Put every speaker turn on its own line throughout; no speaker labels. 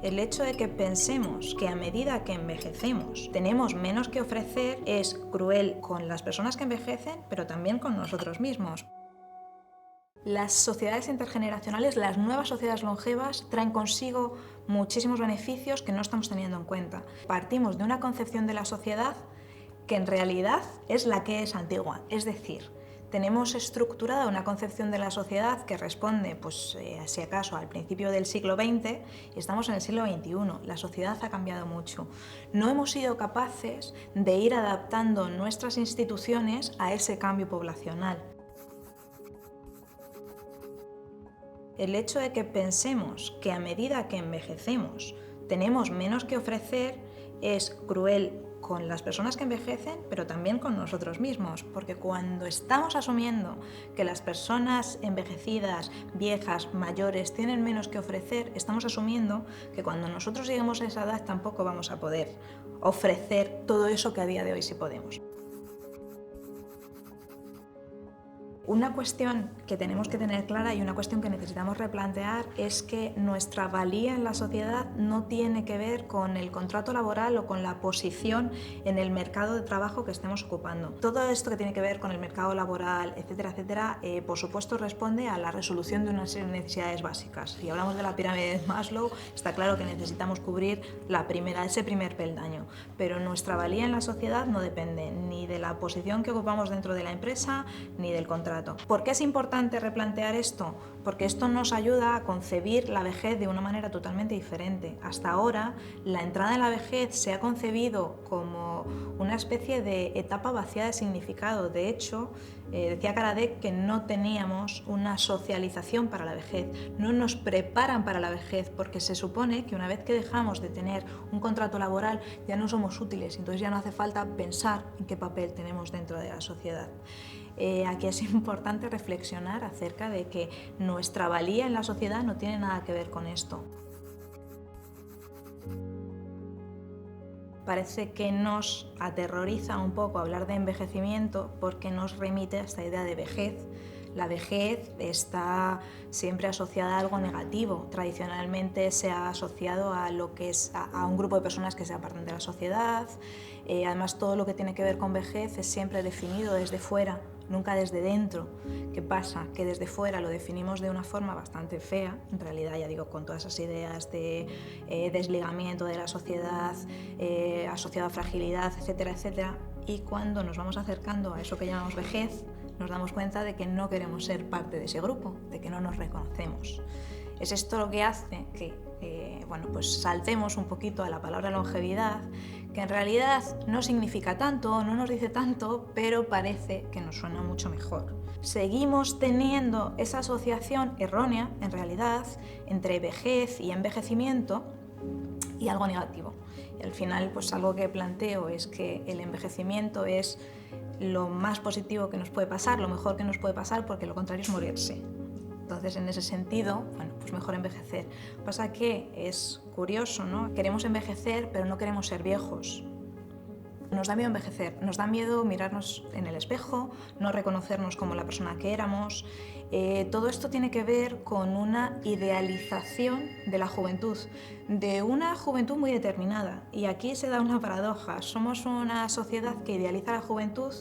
El hecho de que pensemos que a medida que envejecemos tenemos menos que ofrecer es cruel con las personas que envejecen, pero también con nosotros mismos. Las sociedades intergeneracionales, las nuevas sociedades longevas, traen consigo muchísimos beneficios que no estamos teniendo en cuenta. Partimos de una concepción de la sociedad que en realidad es la que es antigua, es decir, tenemos estructurada una concepción de la sociedad que responde, si acaso, al principio del siglo XX y estamos en el siglo XXI. La sociedad ha cambiado mucho. No hemos sido capaces de ir adaptando nuestras instituciones a ese cambio poblacional. El hecho de que pensemos que a medida que envejecemos tenemos menos que ofrecer es cruel con las personas que envejecen, pero también con nosotros mismos, porque cuando estamos asumiendo que las personas envejecidas, viejas, mayores, tienen menos que ofrecer, estamos asumiendo que cuando nosotros lleguemos a esa edad tampoco vamos a poder ofrecer todo eso que a día de hoy sí podemos. Una cuestión que tenemos que tener clara y una cuestión que necesitamos replantear es que nuestra valía en la sociedad no tiene que ver con el contrato laboral o con la posición en el mercado de trabajo que estemos ocupando. Todo esto que tiene que ver con el mercado laboral, etcétera, etcétera, por supuesto responde a la resolución de una serie de necesidades básicas. Si hablamos de la pirámide de Maslow, está claro que necesitamos cubrir ese primer peldaño, pero nuestra valía en la sociedad no depende ni de la posición que ocupamos dentro de la empresa ni del contrato. ¿Por qué es importante replantear esto? Porque esto nos ayuda a concebir la vejez de una manera totalmente diferente. Hasta ahora, la entrada en la vejez se ha concebido como una especie de etapa vacía de significado. De hecho, decía Kardec que no teníamos una socialización para la vejez, no nos preparan para la vejez, porque se supone que una vez que dejamos de tener un contrato laboral ya no somos útiles, entonces ya no hace falta pensar en qué papel tenemos dentro de la sociedad. Aquí es importante reflexionar acerca de que nuestra valía en la sociedad no tiene nada que ver con esto. Parece que nos aterroriza un poco hablar de envejecimiento porque nos remite a esta idea de vejez. La vejez está siempre asociada a algo negativo. Tradicionalmente se ha asociado a lo que es a un grupo de personas que se apartan de la sociedad. Además, todo lo que tiene que ver con vejez es siempre definido desde fuera, nunca desde dentro. ¿Qué pasa? Que desde fuera lo definimos de una forma bastante fea, en realidad, ya digo, con todas esas ideas de desligamiento de la sociedad, asociado a fragilidad, etcétera, etcétera. Y cuando nos vamos acercando a eso que llamamos vejez, nos damos cuenta de que no queremos ser parte de ese grupo, de que no nos reconocemos. Es esto lo que hace que saltemos un poquito a la palabra longevidad, que en realidad no significa tanto, no nos dice tanto, pero parece que nos suena mucho mejor. Seguimos teniendo esa asociación errónea, en realidad, entre vejez y envejecimiento y algo negativo. Y al final, algo que planteo es que el envejecimiento es lo más positivo que nos puede pasar, lo mejor que nos puede pasar, porque lo contrario es morirse. Entonces, en ese sentido, mejor envejecer. Pasa que es curioso, ¿no? Queremos envejecer, pero no queremos ser viejos. Nos da miedo envejecer, nos da miedo mirarnos en el espejo, no reconocernos como la persona que éramos. Todo esto tiene que ver con una idealización de la juventud, de una juventud muy determinada. Y aquí se da una paradoja. Somos una sociedad que idealiza la juventud,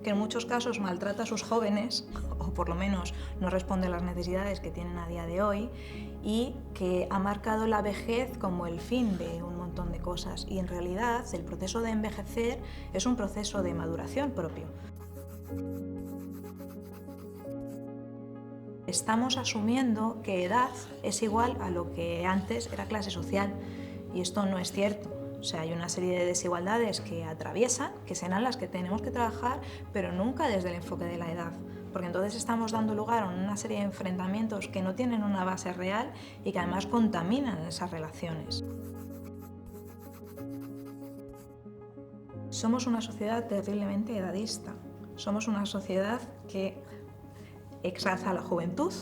que en muchos casos maltrata a sus jóvenes, o por lo menos no responde a las necesidades que tienen a día de hoy, y que ha marcado la vejez como el fin de un montón de cosas. Y en realidad el proceso de envejecer es un proceso de maduración propio. Estamos asumiendo que edad es igual a lo que antes era clase social, y esto no es cierto. O sea, hay una serie de desigualdades que atraviesan, que serán las que tenemos que trabajar, pero nunca desde el enfoque de la edad, porque entonces estamos dando lugar a una serie de enfrentamientos que no tienen una base real y que además contaminan esas relaciones. Somos una sociedad terriblemente edadista. Somos una sociedad que exalza a la juventud,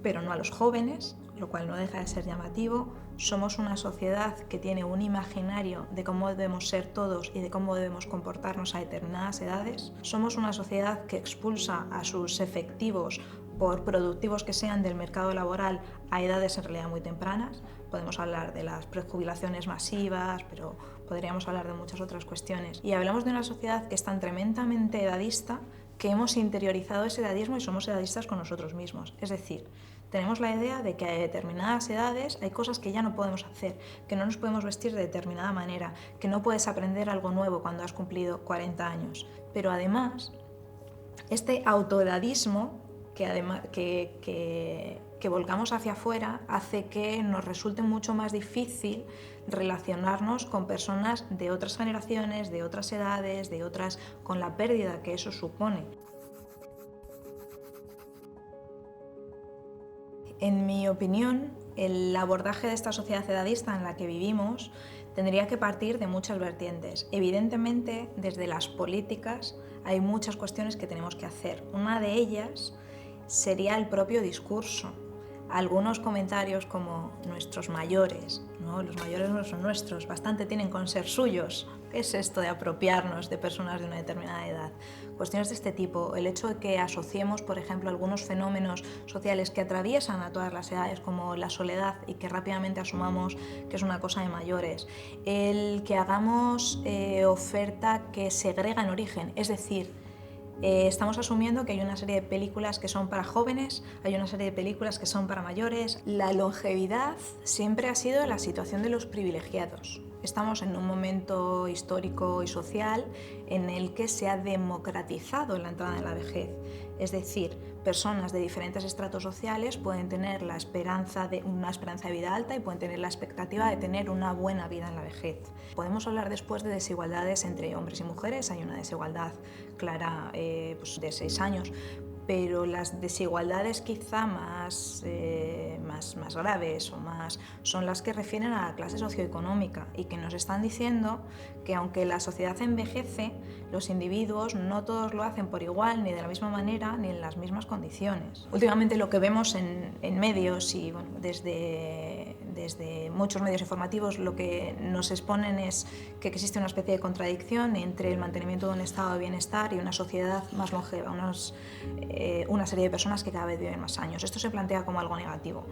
pero no a los jóvenes, lo cual no deja de ser llamativo. Somos una sociedad que tiene un imaginario de cómo debemos ser todos y de cómo debemos comportarnos a determinadas edades. Somos una sociedad que expulsa a sus efectivos por productivos que sean del mercado laboral a edades en realidad muy tempranas. Podemos hablar de las prejubilaciones masivas, pero podríamos hablar de muchas otras cuestiones. Y hablamos de una sociedad que es tan tremendamente edadista que hemos interiorizado ese edadismo y somos edadistas con nosotros mismos. Es decir, tenemos la idea de que a determinadas edades hay cosas que ya no podemos hacer, que no nos podemos vestir de determinada manera, que no puedes aprender algo nuevo cuando has cumplido 40 años. Pero además, este autoedadismo que volcamos hacia afuera hace que nos resulte mucho más difícil relacionarnos con personas de otras generaciones, de otras edades, con la pérdida que eso supone. En mi opinión, el abordaje de esta sociedad edadista en la que vivimos tendría que partir de muchas vertientes. Evidentemente, desde las políticas hay muchas cuestiones que tenemos que hacer. Una de ellas sería el propio discurso. Algunos comentarios como nuestros mayores, ¿no? Los mayores no son nuestros, bastante tienen con ser suyos. ¿Qué es esto de apropiarnos de personas de una determinada edad? Cuestiones de este tipo, el hecho de que asociemos, por ejemplo, algunos fenómenos sociales que atraviesan a todas las edades, como la soledad, y que rápidamente asumamos que es una cosa de mayores. El que hagamos oferta que segrega en origen, es decir, estamos asumiendo que hay una serie de películas que son para jóvenes, hay una serie de películas que son para mayores. La longevidad siempre ha sido la situación de los privilegiados. Estamos en un momento histórico y social en el que se ha democratizado la entrada en la vejez. Es decir, personas de diferentes estratos sociales pueden tener una esperanza de vida alta y pueden tener la expectativa de tener una buena vida en la vejez. Podemos hablar después de desigualdades entre hombres y mujeres. Hay una desigualdad clara de 6 años, pero las desigualdades quizá más graves son las que refieren a la clase socioeconómica y que nos están diciendo que aunque la sociedad envejece, los individuos no todos lo hacen por igual, ni de la misma manera, ni en las mismas condiciones. Últimamente lo que vemos en medios y desde muchos medios informativos lo que nos exponen es que existe una especie de contradicción entre el mantenimiento de un estado de bienestar y una sociedad más longeva, una serie de personas que cada vez viven más años. Esto se plantea como algo negativo.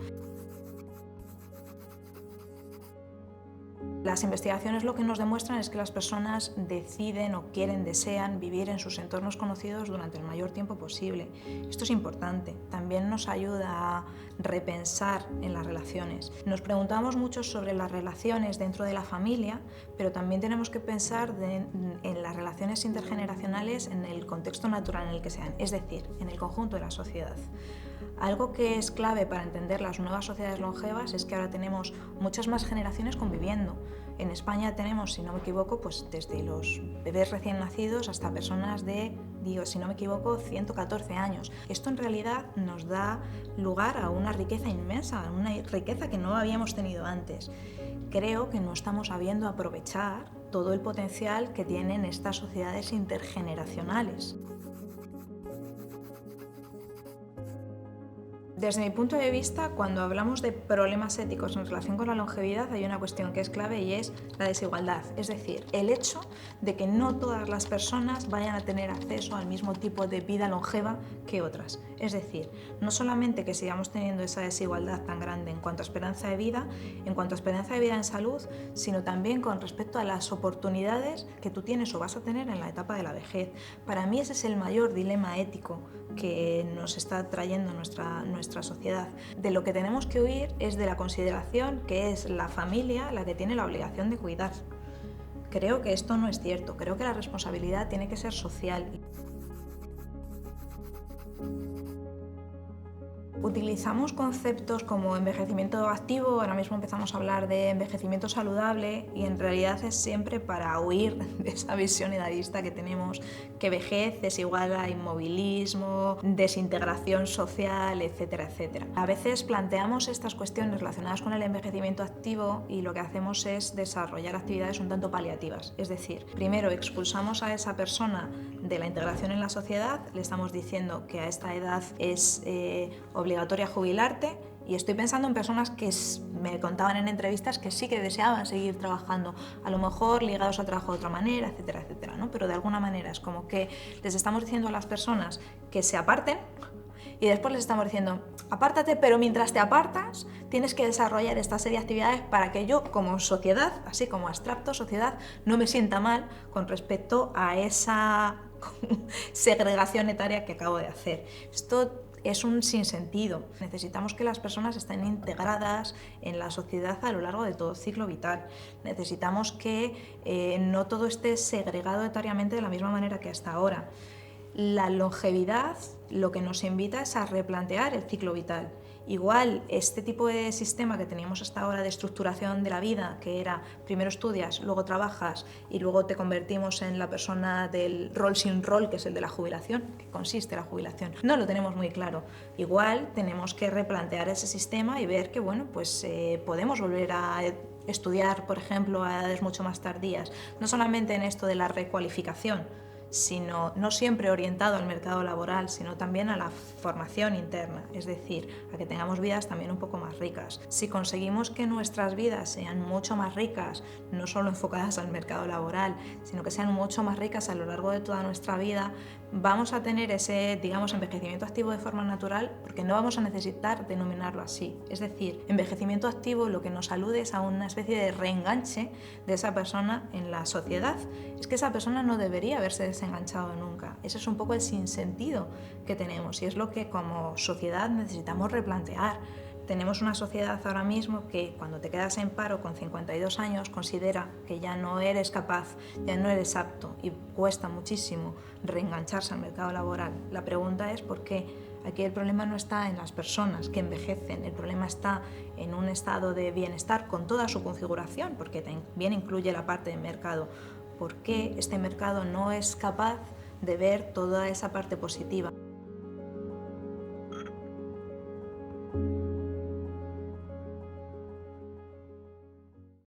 Las investigaciones lo que nos demuestran es que las personas deciden o desean vivir en sus entornos conocidos durante el mayor tiempo posible. Esto es importante. También nos ayuda a repensar en las relaciones. Nos preguntamos mucho sobre las relaciones dentro de la familia, pero también tenemos que pensar en las relaciones intergeneracionales en el contexto natural en el que sean, es decir, en el conjunto de la sociedad. Algo que es clave para entender las nuevas sociedades longevas es que ahora tenemos muchas más generaciones conviviendo. En España tenemos, si no me equivoco, pues desde los bebés recién nacidos hasta personas de, si no me equivoco, 114 años. Esto en realidad nos da lugar a una riqueza inmensa, una riqueza que no habíamos tenido antes. Creo que no estamos sabiendo aprovechar todo el potencial que tienen estas sociedades intergeneracionales. Desde mi punto de vista, cuando hablamos de problemas éticos en relación con la longevidad, hay una cuestión que es clave y es la desigualdad. Es decir, el hecho de que no todas las personas vayan a tener acceso al mismo tipo de vida longeva que otras. Es decir, no solamente que sigamos teniendo esa desigualdad tan grande en cuanto a esperanza de vida en salud, sino también con respecto a las oportunidades que tú tienes o vas a tener en la etapa de la vejez. Para mí ese es el mayor dilema ético que nos está trayendo nuestra sociedad. De lo que tenemos que huir es de la consideración que es la familia la que tiene la obligación de cuidar. Creo que esto no es cierto, creo que la responsabilidad tiene que ser social. Utilizamos conceptos como envejecimiento activo, ahora mismo empezamos a hablar de envejecimiento saludable y en realidad es siempre para huir de esa visión edadista que tenemos, que vejez es igual a inmovilismo, desintegración social, etcétera, etcétera. A veces planteamos estas cuestiones relacionadas con el envejecimiento activo y lo que hacemos es desarrollar actividades un tanto paliativas, es decir, primero expulsamos a esa persona de la integración en la sociedad, le estamos diciendo que a esta edad es obligatoria jubilarte y estoy pensando en personas que me contaban en entrevistas que sí que deseaban seguir trabajando, a lo mejor ligados al trabajo de otra manera, etcétera, etcétera, ¿no? Pero de alguna manera es como que les estamos diciendo a las personas que se aparten y después les estamos diciendo, apártate, pero mientras te apartas tienes que desarrollar esta serie de actividades para que yo como sociedad, así como abstracto sociedad, no me sienta mal con respecto a esa segregación etaria que acabo de hacer. Esto es un sinsentido. Necesitamos que las personas estén integradas en la sociedad a lo largo de todo el ciclo vital. Necesitamos que no todo esté segregado etariamente de la misma manera que hasta ahora. La longevidad lo que nos invita es a replantear el ciclo vital. Igual, este tipo de sistema que teníamos hasta ahora de estructuración de la vida, que era primero estudias, luego trabajas y luego te convertimos en la persona del rol sin rol, que es el de la jubilación, que consiste la jubilación, no lo tenemos muy claro. Igual tenemos que replantear ese sistema y ver que bueno, pues podemos volver a estudiar, por ejemplo, a edades mucho más tardías, no solamente en esto de la recualificación, sino no siempre orientado al mercado laboral, sino también a la formación interna, es decir, a que tengamos vidas también un poco más ricas. Si conseguimos que nuestras vidas sean mucho más ricas, no solo enfocadas al mercado laboral, sino que sean mucho más ricas a lo largo de toda nuestra vida, vamos a tener ese, digamos, envejecimiento activo de forma natural, porque no vamos a necesitar denominarlo así. Es decir, envejecimiento activo lo que nos alude es a una especie de reenganche de esa persona en la sociedad. Es que esa persona no debería haberse desenganchado nunca. Ese es un poco el sinsentido que tenemos y es lo que como sociedad necesitamos replantear. Tenemos una sociedad ahora mismo que cuando te quedas en paro con 52 años considera que ya no eres capaz, ya no eres apto y cuesta muchísimo reengancharse al mercado laboral. La pregunta es por qué. Aquí el problema no está en las personas que envejecen, el problema está en un estado de bienestar con toda su configuración, porque también incluye la parte de mercado. ¿Por qué este mercado no es capaz de ver toda esa parte positiva?